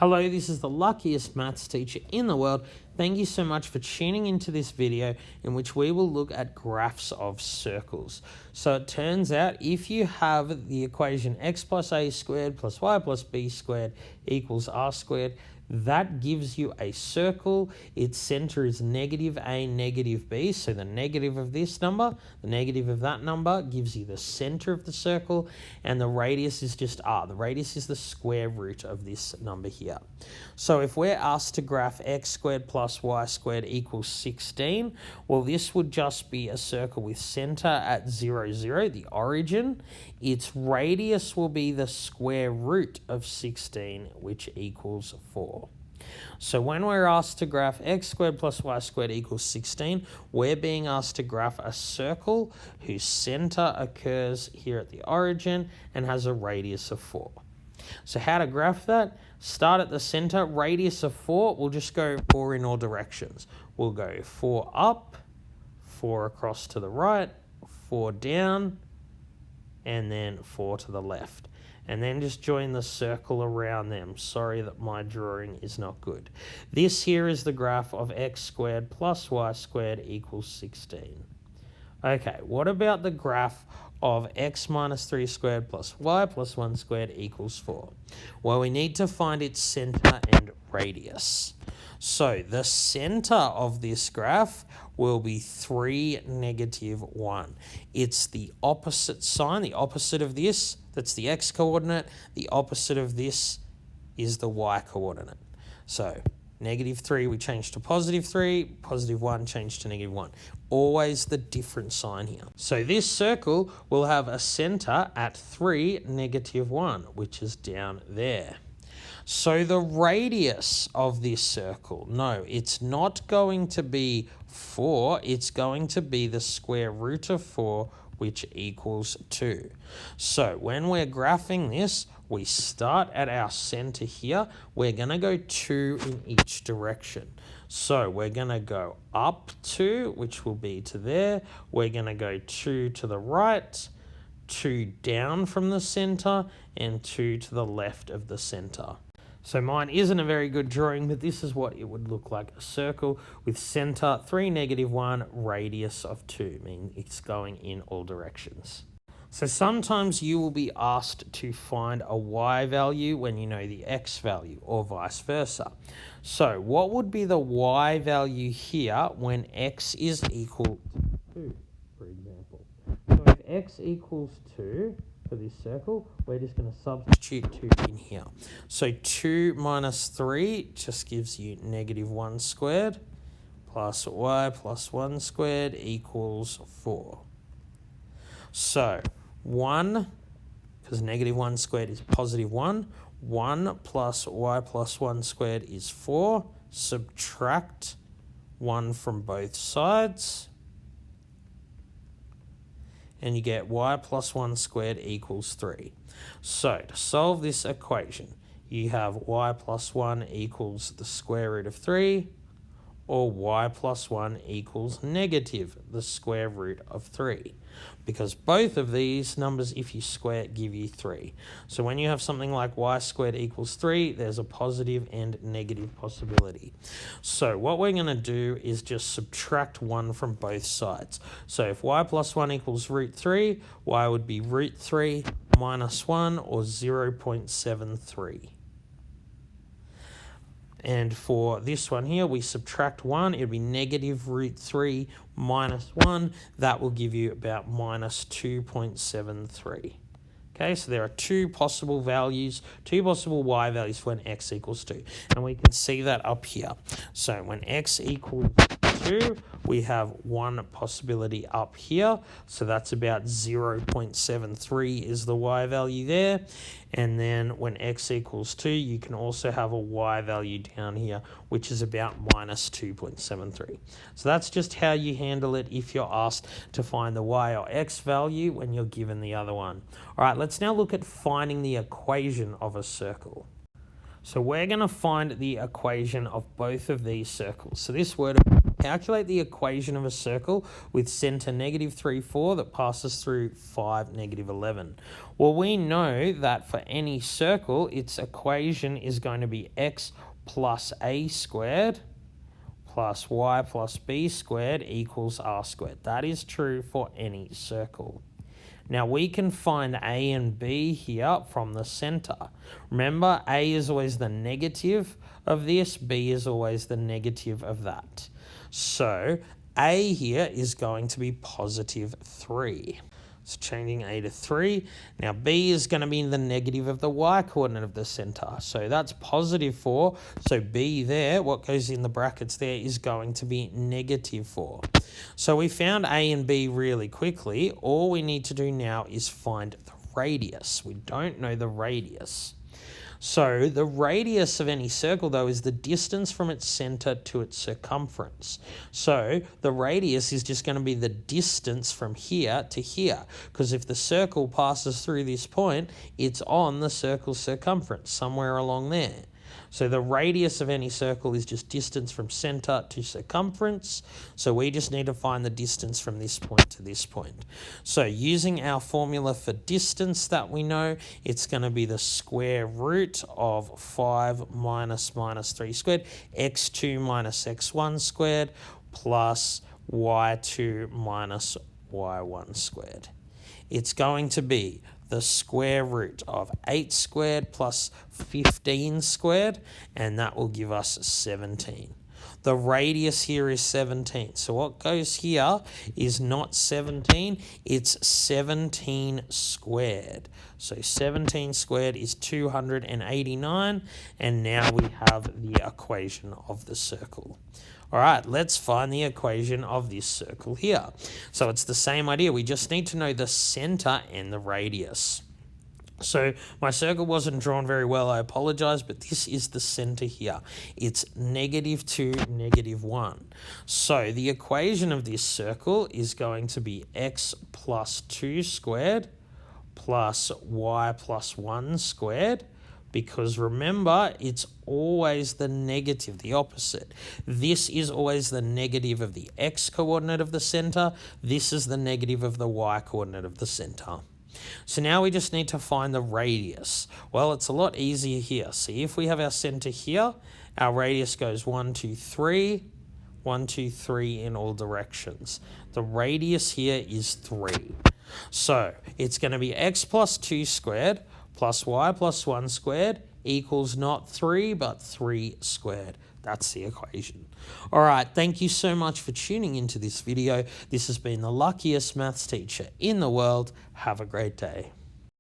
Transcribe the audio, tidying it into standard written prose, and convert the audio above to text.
Hello, this is the luckiest maths teacher in the world. Thank you so much for tuning into this video in which we will look at graphs of circles. So it turns out if you have the equation x plus a squared plus y plus b squared equals r squared, that gives you a circle. Its center is negative a, negative b. So the negative of this number, the negative of that number gives you the center of the circle, and the radius is just r. The radius is the square root of this number here. So if we're asked to graph x squared plus y squared equals 16, well, this would just be a circle with center at 0, 0, the origin. Its radius will be the square root of 16, which equals 4. So when we're asked to graph x squared plus y squared equals 16, we're being asked to graph a circle whose center occurs here at the origin and has a radius of 4. So how to graph that? Start at the center, radius of 4, we'll just go 4 in all directions. We'll go 4 up, 4 across to the right, 4 down, and then 4 to the left. And then just join the circle around them. Sorry that my drawing is not good. This here is the graph of x squared plus y squared equals 16. Okay, what about the graph of x minus 3 squared plus y plus 1 squared equals 4? Well, we need to find its center and radius. So the center of this graph will be 3, negative 1. It's the opposite sign, the opposite of this, that's the x coordinate. The opposite of this is the y coordinate. So negative 3 we change to positive 3, positive 1 change to negative 1. Always the different sign here. So this circle will have a center at 3, negative 1, which is down there. So the radius of this circle, no, it's not going to be 4, it's going to be the square root of 4, which equals 2. So when we're graphing this, we start at our center here. We're going to go 2 in each direction. So we're going to go up 2, which will be to there. We're going to go 2 to the right, 2 down from the center, and 2 to the left of the center. So mine isn't a very good drawing, but this is what it would look like. A circle with center 3, negative 1, radius of 2, meaning it's going in all directions. So sometimes you will be asked to find a y value when you know the x value, or vice versa. So what would be the y value here when x is equal to 2, for example? So if x equals 2, for this circle, we're just going to substitute 2 in here. So 2 minus 3 just gives you negative 1 squared plus y plus 1 squared equals 4. So 1, because negative 1 squared is positive 1, 1 plus y plus 1 squared is 4. Subtract 1 from both sides, and you get y plus 1 squared equals 3. So to solve this equation, you have y plus 1 equals the square root of 3, or y plus 1 equals negative the square root of 3. Because both of these numbers, if you square, give you 3. So when you have something like y squared equals 3, there's a positive and negative possibility. So what we're going to do is just subtract 1 from both sides. So if y plus 1 equals root 3, y would be root 3 minus 1, or 0.73. And for this one here, we subtract 1. It would be negative root 3 minus 1. That will give you about minus 2.73. Okay, so there are 2 possible values, 2 possible y values when x equals 2. And we can see that up here. So when x equals 2, we have 1 possibility up here. So that's about 0.73 is the y value there. And then when x equals 2, you can also have a y value down here, which is about minus 2.73. So that's just how you handle it if you're asked to find the y or x value when you're given the other one. All right, let's now look at finding the equation of a circle. So we're going to find the equation of both of these circles. So this word calculate the equation of a circle with centre -3, 4 that passes through 5, -11. Well, we know that for any circle, its equation is going to be x plus a squared plus y plus b squared equals r squared. That is true for any circle. Now we can find a and b here from the centre. Remember, a is always the negative of this, b is always the negative of that. So a here is going to be positive 3. So changing a to 3. Now b is going to be the negative of the y coordinate of the centre. So that's positive 4. So b there, what goes in the brackets there, is going to be negative 4. So we found a and b really quickly. All we need to do now is find the radius. We don't know the radius. So the radius of any circle, though, is the distance from its centre to its circumference. So the radius is just going to be the distance from here to here, because if the circle passes through this point, it's on the circle's circumference, somewhere along there. So the radius of any circle is just distance from centre to circumference. So we just need to find the distance from this point to this point. So using our formula for distance that we know, it's going to be the square root of 5 minus 3 squared, x2 minus x1 squared, plus y2 minus y1 squared. It's going to be the square root of 8 squared plus 15 squared, and that will give us 17. The radius here is 17. So what goes here is not 17, it's 17 squared. So 17 squared is 289, and now we have the equation of the circle. All right, let's find the equation of this circle here. So it's the same idea. We just need to know the center and the radius. So my circle wasn't drawn very well, I apologize, but this is the center here. It's -2, -1. So the equation of this circle is going to be x plus 2 squared plus y plus 1 squared, because remember, it's always the negative, the opposite. This is always the negative of the x-coordinate of the center. This is the negative of the y-coordinate of the center. So now we just need to find the radius. Well, it's a lot easier here. See, if we have our center here, our radius goes 1, 2, 3, 1, 2, 3 in all directions. The radius here is 3. So it's going to be x plus 2 squared plus y plus 1 squared equals not 3, but 3 squared. That's the equation. All right, thank you so much for tuning into this video. This has been the luckiest maths teacher in the world. Have a great day.